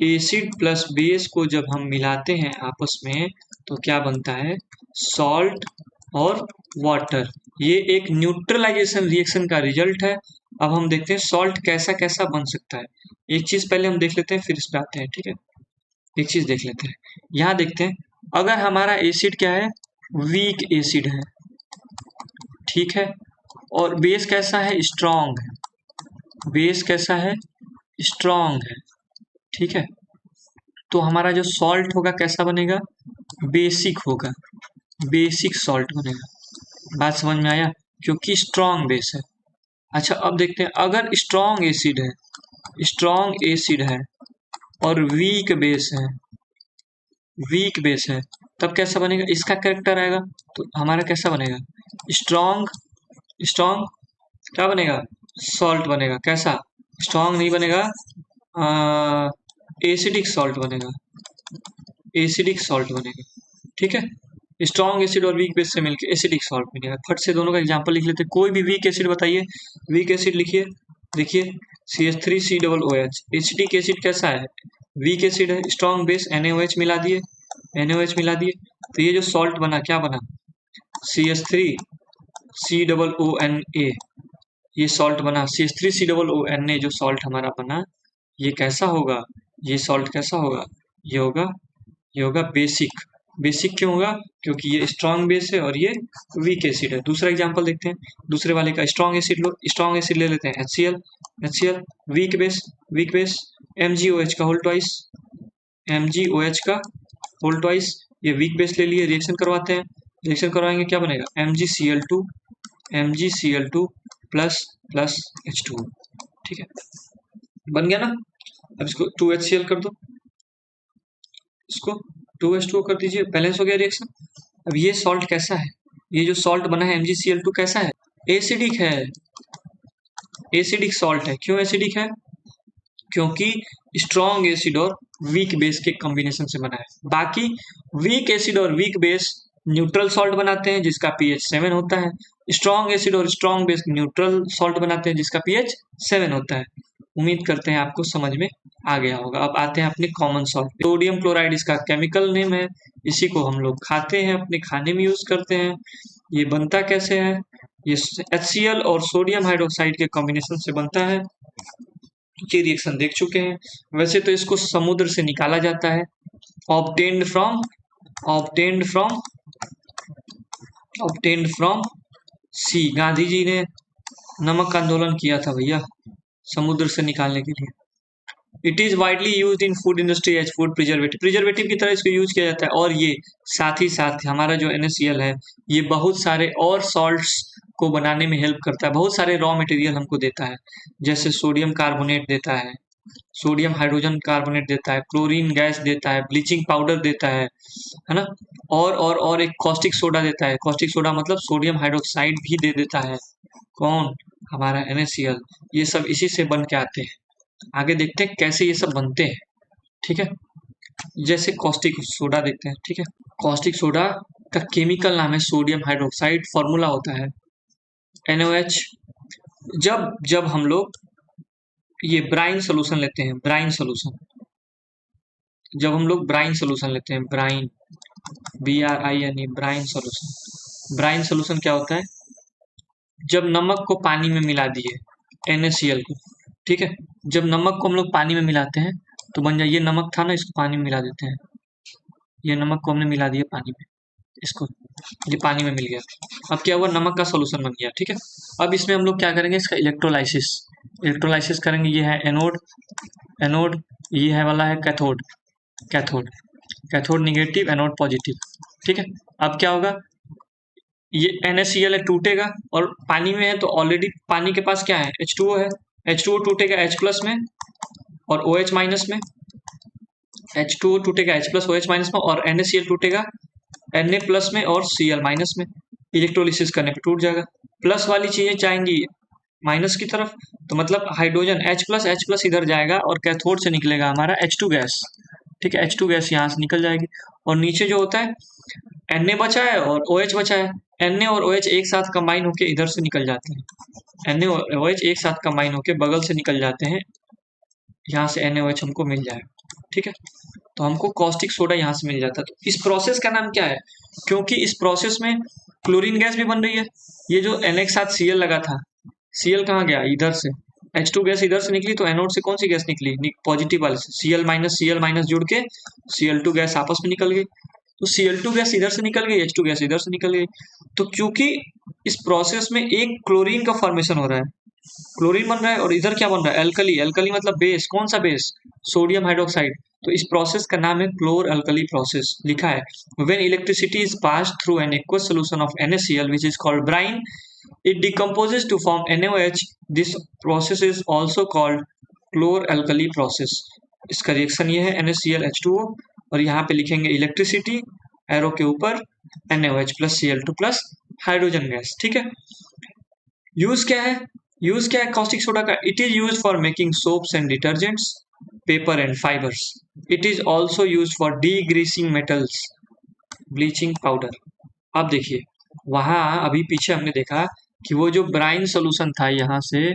एसिड प्लस बेस को जब हम मिलाते हैं आपस में तो क्या बनता है, सॉल्ट और वाटर। ये एक न्यूट्रलाइजेशन रिएक्शन का रिजल्ट है। अब हम देखते हैं सॉल्ट कैसा कैसा बन सकता है। एक चीज पहले हम देख लेते हैं फिर इस पे आते हैं। ठीक है, एक चीज देख लेते हैं, यहाँ देखते हैं अगर हमारा एसिड क्या है, वीक एसिड है। ठीक है, और बेस कैसा है, स्ट्रॉन्ग है। बेस कैसा है, स्ट्रॉन्ग है। ठीक है, तो हमारा जो सॉल्ट होगा कैसा बनेगा, बेसिक होगा। बेसिक सॉल्ट बनेगा। बात समझ में आया? क्योंकि स्ट्रॉन्ग बेस है। अच्छा अब देखते हैं, अगर स्ट्रॉन्ग एसिड है और वीक बेस है तब कैसा बनेगा? इसका कैरेक्टर आएगा तो हमारा कैसा बनेगा? स्ट्रॉन्ग स्ट्रॉन्ग क्या बनेगा? सॉल्ट बनेगा। कैसा? स्ट्रॉन्ग नहीं बनेगा, एसिडिक सॉल्ट बनेगा। ठीक है, स्ट्रॉन्ग एसिड और वीक बेस से मिलकर एसिडिक सॉल्ट बनेगा। फट से दोनों का एग्जांपल लिख लेते हैं। कोई भी वीक एसिड बताइए। वीक एसिड लिखिए, देखिए CH3COOH। एसिडिक एसिड कैसा है? वीक एसिड है। स्ट्रॉन्ग बेस NaOH मिला दिए, तो ये जो सॉल्ट बना क्या बना? CH3COONA। ये सॉल्ट बना CH3COONA। जो सॉल्ट हमारा बना ये कैसा होगा? ये सॉल्ट कैसा होगा? ये होगा बेसिक क्यों होगा? क्योंकि ये स्ट्रॉन्ग बेस है और ये वीक एसिड है। दूसरा एग्जांपल देखते हैं, दूसरे वाले का। स्ट्रॉन्ग एसिड ले लेते हैं, HCl। वीक बेस MgOH का होल ट्वाइस। ये वीक बेस ले लिए, रिएक्शन करवाते हैं। रिएक्शन करवाएंगे क्या बनेगा? MgCl2 plus H2O। ठीक है, बन गया ना? अब इसको 2HCl कर दो, इसको 2H2O कर दीजिए, बैलेंस हो गया रिएक्शन। अब ये सॉल्ट कैसा है? ये जो सॉल्ट बना है MgCl2 कैसा है? एसिडिक है, एसिडिक सॉल्ट है। क्यों एसिडिक है? क्योंकि स्ट्रॉन्ग एसिड और वीक बेस के कॉम्बिनेशन से बना है। बाकी वीक एसिड और वीक बेस न्यूट्रल सॉल्ट बनाते हैं जिसका pH 7 होता है। स्ट्रॉन्ग एसिड और स्ट्रॉन्ग बेस न्यूट्रल सॉल्ट बनाते हैं जिसका pH 7 होता है। उम्मीद करते हैं आपको समझ में आ गया होगा। अब आते हैं अपने कॉमन सॉल्ट। सोडियम क्लोराइड इसका केमिकल नेम है। इसी को हम लोग खाते हैं, अपने खाने में यूज करते हैं। ये बनता कैसे है? ये HCl और सोडियम हाइड्रोक्साइड के कॉम्बिनेशन से बनता है। ये रिएक्शन देख चुके हैं। वैसे तो इसको समुद्र से निकाला जाता है, ऑब्टेन्ड फ्रॉम सी। गांधी जी ने नमक का आंदोलन किया था भैया, समुद्र से निकालने के लिए। It is widely use in food industry as food preservative की तरह इसको यूज किया जाता है। और ये साथ ही साथ हमारा जो NaCl है ये बहुत सारे और सॉल्ट्स को बनाने में हेल्प करता है। बहुत सारे रॉ मटेरियल हमको देता है, जैसे सोडियम कार्बोनेट देता है, सोडियम हाइड्रोजन कार्बोनेट देता है, क्लोरीन गैस देता है, ब्लीचिंग पाउडर देता है ना। और एक कॉस्टिक सोडा देता है। कॉस्टिक सोडा मतलब सोडियम हाइड्रोक्साइड भी दे देता है। कौन? हमारा NaCl। ये सब इसी से बन के आते हैं। आगे देखते हैं कैसे ये सब बनते हैं। ठीक है, जैसे कॉस्टिक सोडा देखते हैं। ठीक है, कॉस्टिक सोडा का केमिकल नाम है सोडियम हाइड्रोक्साइड। फॉर्मूला होता है NaOH। जब हम लोग ये ब्राइन सोल्यूशन लेते हैं, ब्राइन सोल्यूशन लेते हैं, ब्राइन BRINE, ब्राइन सोल्यूशन क्या होता है? जब नमक को पानी में मिला दिए, NaCl को, ठीक है, जब नमक को हम लोग पानी में मिलाते हैं तो बन जाए, ये नमक था ना, इसको पानी में मिला देते हैं। ये नमक को हमने मिला दिया पानी में, इसको, ये पानी में मिल गया। अब क्या हुआ? नमक का सोल्यूशन बन गया। ठीक है, अब इसमें हम लोग क्या करेंगे? इसका इलेक्ट्रोलाइसिस करेंगे। ये है एनोड, ये है वाला है कैथोड निगेटिव, एनोड पॉजिटिव। ठीक है, अब क्या होगा? ये NaCl टूटेगा और पानी में है तो ऑलरेडी पानी के पास क्या है? H2O है। H2O टूटेगा H प्लस में और OH माइनस में। H2O टूटेगा H प्लस OH माइनस में और NaCl टूटेगा Na प्लस में और Cl माइनस में। इलेक्ट्रोलिसिस करने पे टूट जाएगा। प्लस वाली चीजें जाएंगी माइनस की तरफ, तो मतलब हाइड्रोजन H प्लस इधर जाएगा और कैथोड से निकलेगा हमारा H2 गैस। ठीक है, H2 गैस यहाँ से निकल जाएगी और नीचे जो होता है Na बचा है और OH बचा है। Na और OH एक साथ कंबाइन होके इधर से निकल जाते हैं। Na और OH एक साथ कंबाइन होके बगल से निकल जाते हैं, यहाँ से NaOH हमको मिल जाएगा। ठीक है, तो हमको कॉस्टिक सोडा यहाँ से मिल जाता है। तो इस प्रोसेस का नाम क्या है? क्योंकि इस प्रोसेस में क्लोरीन गैस भी बन रही है। ये जो Na के साथ Cl लगा था, Cl कहाँ गया? इधर से। H2 गैस इधर से निकली तो एनोड से कौन सी गैस निकली? पॉजिटिव वाले से। Cl माइनस जुड़ के Cl2 गैस आपस में निकल गई। तो Cl2 गैस इधर से निकल गई, H2 गैस इधर से निकल गई। तो क्योंकि इस प्रोसेस में एक क्लोरीन का फॉर्मेशन हो रहा है, क्लोरीन बन रहा है और इधर क्या बन रहा है? एल्कली मतलब बेस। कौन सा बेस? Sodium hydroxide. तो इस प्रोसेस का नाम है क्लोर अल्कली प्रोसेस। लिखा है when electricity is pass through an aqueous solution of NaCl which is called brine, it decomposes to form NaOH। This process is also called chlor alkali process. इसका reaction ये है NaCl H2O, और यहाँ पे लिखेंगे electricity, arrow के ऊपर NaOH plus Cl2 plus hydrogen gas. ठीक है, यूज क्या है? यूज क्या है कॉस्टिक सोडा का? It is use for making soaps and detergents, paper and fibres. It is also use for degreasing metals, bleaching powder. अब देखिए, वहां अभी पीछे हमने देखा कि वो जो ब्राइन सोल्यूशन था, यहाँ से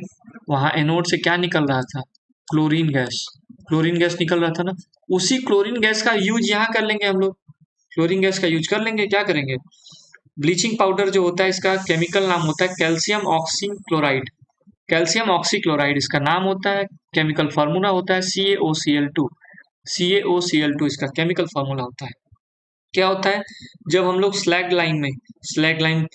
वहां एनोड से क्या निकल रहा था? Chlorine gas. क्लोरीन गैस निकल रहा था ना, उसी क्लोरीन गैस का यूज यहाँ कर लेंगे हम लोग। क्लोरीन गैस का यूज कर लेंगे, क्या करेंगे? ब्लीचिंग पाउडर जो होता है, इसका केमिकल नाम होता है calcium oxy chloride. Calcium oxy chloride इसका नाम होता है, केमिकल फार्मूला होता है CaOCl2। CaOCl2 इसका केमिकल फार्मूला होता है। क्या होता है? जब हम लोग स्लैग लाइन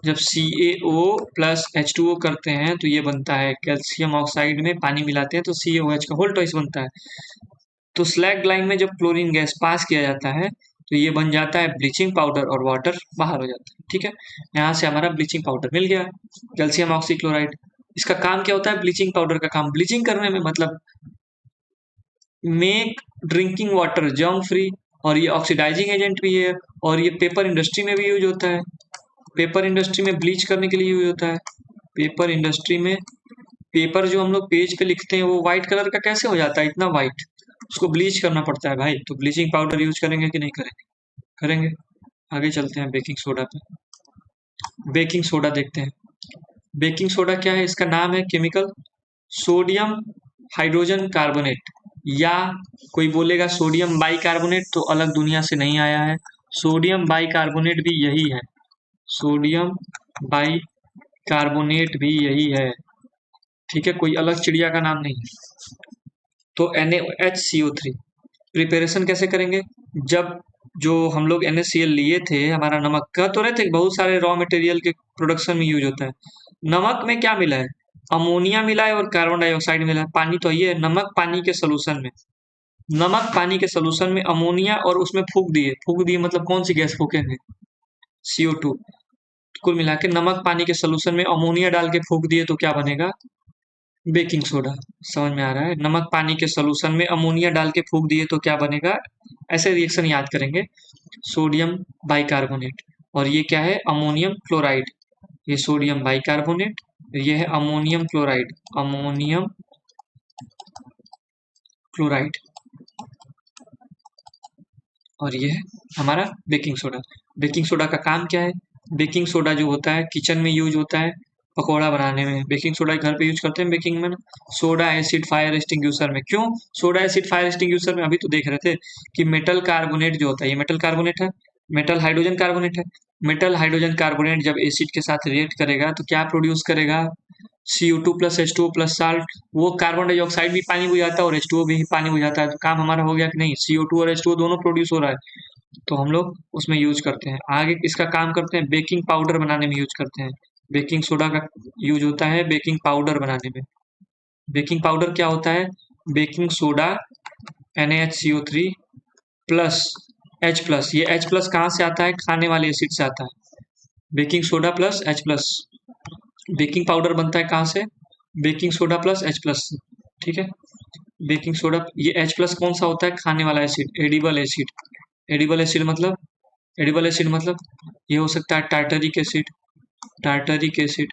जब CaO प्लस H2O करते हैं तो ये बनता है कैल्शियम ऑक्साइड में पानी मिलाते हैं तो CaOH का होल ट्वाइस बनता है। तो स्लैग लाइन में जब क्लोरीन गैस पास किया जाता है तो ये बन जाता है ब्लीचिंग पाउडर और वाटर बाहर हो जाता है। ठीक है, यहाँ से हमारा ब्लीचिंग पाउडर मिल गया, कैल्शियम ऑक्सीक्लोराइड। इसका काम क्या होता है? ब्लीचिंग पाउडर का काम ब्लीचिंग करने में, मतलब make drinking water germ free, और ये ऑक्सीडाइजिंग एजेंट भी है, और ये पेपर इंडस्ट्री में भी यूज होता है। पेपर इंडस्ट्री में ब्लीच करने के लिए यूज होता है। पेपर इंडस्ट्री में पेपर जो हम लोग पेज पे लिखते हैं वो व्हाइट कलर का कैसे हो जाता है इतना व्हाइट? उसको ब्लीच करना पड़ता है भाई। तो ब्लीचिंग पाउडर यूज करेंगे कि नहीं करेंगे? करेंगे। आगे चलते हैं बेकिंग सोडा पे। बेकिंग सोडा देखते हैं। बेकिंग सोडा क्या है? इसका नाम है केमिकल सोडियम हाइड्रोजन कार्बोनेट, या कोई बोलेगा सोडियम बाइकार्बोनेट, तो अलग दुनिया से नहीं आया है। सोडियम बाइकार्बोनेट भी यही है, सोडियम बाइकार्बोनेट भी यही है। ठीक है, कोई अलग चिड़िया का नाम नहीं है। तो NaHCO3 प्रिपरेशन कैसे करेंगे? जब जो हम लोग NaCl लिए थे, हमारा नमक कह तो रहे थे बहुत सारे रॉ मटेरियल के प्रोडक्शन में यूज होता है। नमक में क्या मिला है? अमोनिया मिला है और कार्बन डाइऑक्साइड मिला है। पानी तो ये नमक पानी के सोल्यूशन में, नमक पानी के सोल्यूशन में अमोनिया, और उसमें फूक दिए मतलब कौन सी गैस फूकेंगे? CO2। कुल मिला के नमक पानी के सोल्यूशन में अमोनिया डाल के फूक दिए तो क्या बनेगा? Baking soda. समझ में आ रहा है? नमक पानी के सोल्यूशन में अमोनिया डाल के फूक दिए तो क्या बनेगा? ऐसे रिएक्शन याद करेंगे। सोडियम बाइकार्बोनेट, और ये क्या है? Ammonium chloride. ये सोडियम बाइकार्बोनेट, ये है अमोनियम क्लोराइड, अमोनियम क्लोराइड, और ये है हमारा बेकिंग सोडा। बेकिंग सोडा का काम क्या है? बेकिंग सोडा जो होता है किचन में यूज होता है पकौड़ा बनाने में। बेकिंग सोडा घर पे यूज करते हैं बेकिंग में ना। सोडा एसिड फायर एक्सटिंग्विशर में। क्यों सोडा एसिड फायर एक्सटिंग्विशर में? अभी तो देख रहे थे कि मेटल कार्बोनेट जो होता है, ये मेटल कार्बोनेट है, मेटल हाइड्रोजन कार्बोनेट है। मेटल हाइड्रोजन कार्बोनेट जब एसिड के साथ रिएक्ट करेगा तो क्या प्रोड्यूस करेगा? CO2 plus H2O plus salt. वो कार्बन डाइऑक्साइड भी पानी बुझाता है और H2O भी पानी बुझाता है। तो काम हमारा हो गया कि नहीं? CO2 और H2O दोनों प्रोड्यूस हो रहा है, तो हम लोग उसमें यूज करते हैं। आगे इसका काम करते हैं बेकिंग पाउडर बनाने में यूज करते हैं। बेकिंग सोडा का यूज होता है बेकिंग पाउडर बनाने में। बेकिंग पाउडर क्या होता है? Baking soda NaHCO3 plus H plus. ये H प्लस कहाँ से आता है? खाने वाले एसिड से आता है। Baking soda plus H plus. Baking powder बनता है कहाँ से? Baking soda plus H plus. ठीक है, बेकिंग सोडा, ये H प्लस कौन सा होता है? खाने वाला acid, edible acid. Edible acid मतलब, एडिबल एसिड मतलब ये हो सकता है टार्टरिक एसिड, टार्टरिक एसिड।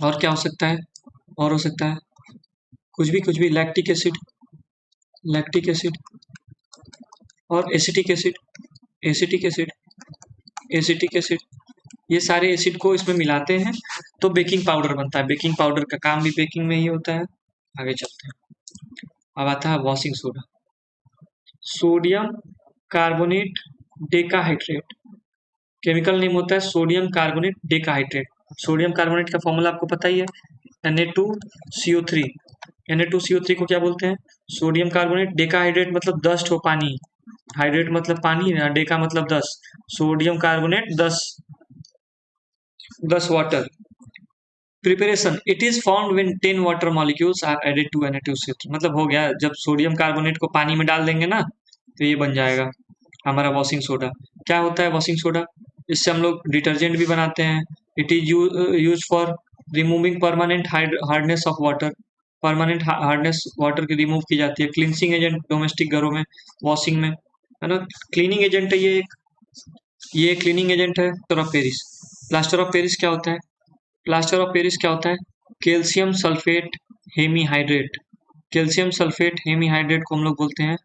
और क्या हो सकता है? और हो सकता है कुछ भी, लैक्टिक एसिड, लैक्टिक एसिड, और acetic acid, acetic acid, acetic acid. ये सारे एसिड को इसमें मिलाते हैं तो बेकिंग पाउडर बनता है। बेकिंग पाउडर का काम भी बेकिंग में ही होता है। आगे चलते हैं। अब आता है washing soda, sodium carbonate decahydrate. Chemical name होता है sodium carbonate decahydrate. Sodium carbonate का फॉर्मूला आपको पता ही है, Na2CO3। Na2CO3 को क्या बोलते हैं? Sodium carbonate. डेकाहाइड्रेट मतलब 10 ठो पानी, हाइड्रेट मतलब पानी ना, डेका मतलब 10। Sodium carbonate 10 water, preparation, it is found when 10 water molecules are added to Na2CO3। मतलब हो गया, जब सोडियम कार्बोनेट को पानी में डाल देंगे ना तो ये बन जाएगा हमारा वॉशिंग सोडा। क्या होता है वॉशिंग सोडा? इससे हम लोग डिटर्जेंट भी बनाते हैं। It is use for removing permanent hardness of water. Permanent hardness water की रिमूव की जाती है। क्लींसिंग एजेंट डोमेस्टिक घरों में, वॉशिंग में, है ना। क्लीनिंग एजेंट है ये क्लीनिंग एजेंट है। Plaster of Paris. Plaster of Paris क्या होता है? प्लास्टर ऑफ पेरिस क्या होता है? Calcium sulphate hemihydrate. Calcium sulphate hemihydrate को हम लोग बोलते हैं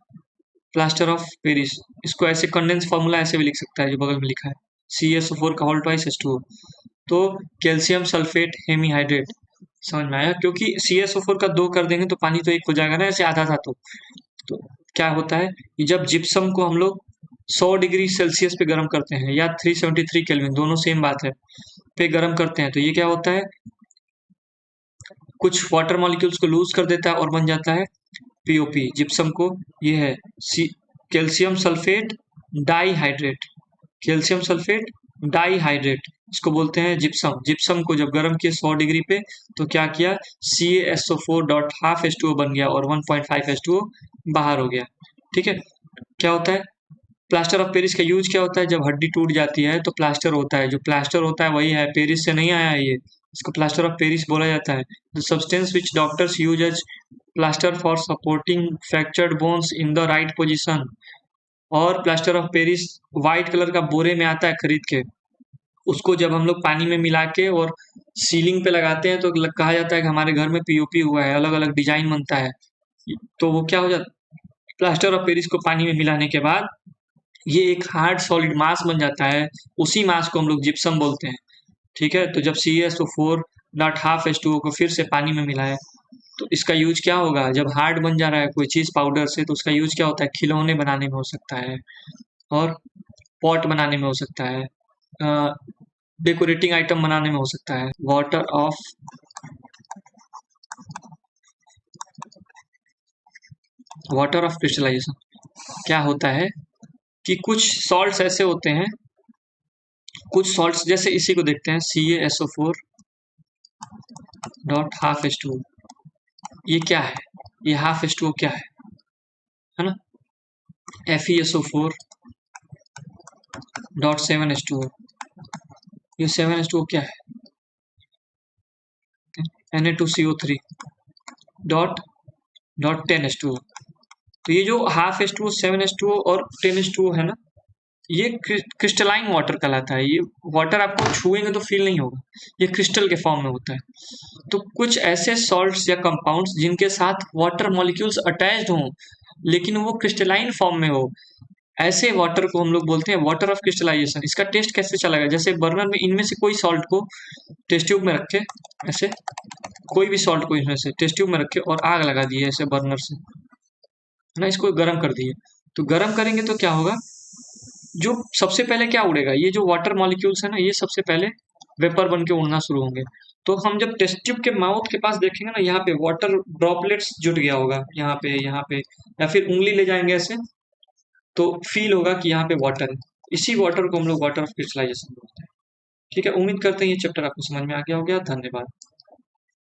प्लास्टर ऑफ पेरिस। इसको ऐसे कंडेंस फार्मूला ऐसे भी लिख सकता है जो बगल में लिखा है, CaSO4 का होल ट्वाइस H2O। तो कैल्शियम सल्फेट हेमीहाइड्रेट, समझ में आया? क्योंकि CaSO4 का 2 कर देंगे तो पानी तो एक हो जाएगा ना, ऐसे आधा था तो क्या होता है कि जब जिप्सम को हम लोग 100 डिग्री सेल्सियस पे गर्म करते हैं या 373 केल्विन, दोनों सेम बात है, पे गर्म करते हैं तो ये क्या होता है, कुछ वाटर मॉलिक्यूल्स को लूज कर देता है और बन जाता है POP। जिप्सम को ये है calcium sulphate dihydrate. Calcium sulphate dihydrate, इसको बोलते हैं जिप्सम। जिप्सम को जब गर्म किया 100 डिग्री पे तो क्या किया, CaSO4 डॉट हाफ H2O बन गया और 1.5 H2O बाहर हो गया। ठीक है। क्या होता है प्लास्टर ऑफ पेरिस का यूज? क्या होता है जब हड्डी टूट जाती है तो प्लास्टर होता है, जो प्लास्टर होता है वही है, पेरिस से नहीं आया है ये, इसको प्लास्टर ऑफ पेरिस बोला जाता है। The substance which doctors use as plaster for supporting fractured bones in the right position. और plaster of Paris white colour का बोरे में आता है खरीद के, उसको जब हम लोग पानी में मिला के और सीलिंग पे लगाते हैं तो कहा जाता है कि हमारे घर में POP हुआ है, अलग अलग डिजाइन बनता है। तो वो क्या हो जाता है, प्लास्टर ऑफ पेरिस को पानी में मिलाने के बाद ये एक हार्ड सॉलिड मास बन जाता है, उसी मास को हम लोग जिप्सम बोलते हैं। ठीक है। तो जब CaSO4 डॉट हाफ H2O को फिर से पानी में मिलाए तो इसका यूज क्या होगा, जब हार्ड बन जा रहा है कोई चीज पाउडर से तो उसका यूज क्या होता है, खिलौने बनाने में हो सकता है और पॉट बनाने में हो सकता है, डेकोरेटिंग आइटम बनाने में हो सकता है। वाटर ऑफ क्रिस्टलाइजेशन क्या होता है कि कुछ सॉल्ट्स ऐसे होते हैं, कुछ सॉल्ट्स जैसे इसी को देखते हैं, CaSO4 डॉट हाफ H2O। ये क्या है, ये हाफ H2O क्या है ना, FeSO4 डॉट 7H2O। ये 7H2O क्या है, Na2CO3 डॉट 10H2O। तो ये जो हाफ H2O, 7H2O और 10H2O है ना, ये क्रिस्टलाइन वाटर कहलाता है। ये वाटर आपको छुएंगे तो फील नहीं होगा, ये क्रिस्टल के फॉर्म में होता है। तो कुछ ऐसे सॉल्ट्स या कंपाउंड्स जिनके साथ वाटर मॉलिक्यूल्स अटैच्ड हों लेकिन वो क्रिस्टलाइन फॉर्म में हो, ऐसे वाटर को हम लोग बोलते हैं वाटर ऑफ क्रिस्टलाइजेशन। इसका टेस्ट कैसे चलेगा, जैसे बर्नर में इनमें से कोई सॉल्ट को टेस्ट ट्यूब में रखे, ऐसे कोई भी सॉल्ट को इसमें से टेस्ट ट्यूब में रखे और आग लगा दिए ऐसे बर्नर से, है ना, इसको गर्म कर दिए। तो गर्म करेंगे तो क्या होगा, जो सबसे पहले क्या उड़ेगा, ये जो वाटर मॉलिक्यूल्स है ना, ये सबसे पहले वेपर बन के उड़ना शुरू होंगे। तो हम जब टेस्ट ट्यूब के माउथ के पास देखेंगे ना, यहाँ पे वाटर ड्रॉपलेट्स जुट गया होगा, यहाँ पे या फिर उंगली ले जाएंगे ऐसे तो फील होगा कि यहाँ पे वाटर है। इसी वाटर को हम लोग वाटर ऑफ क्रिस्टलाइजेशन बोलते हैं। ठीक है, उम्मीद करते हैं ये चैप्टर आपको समझ में आ गया होगा। धन्यवाद।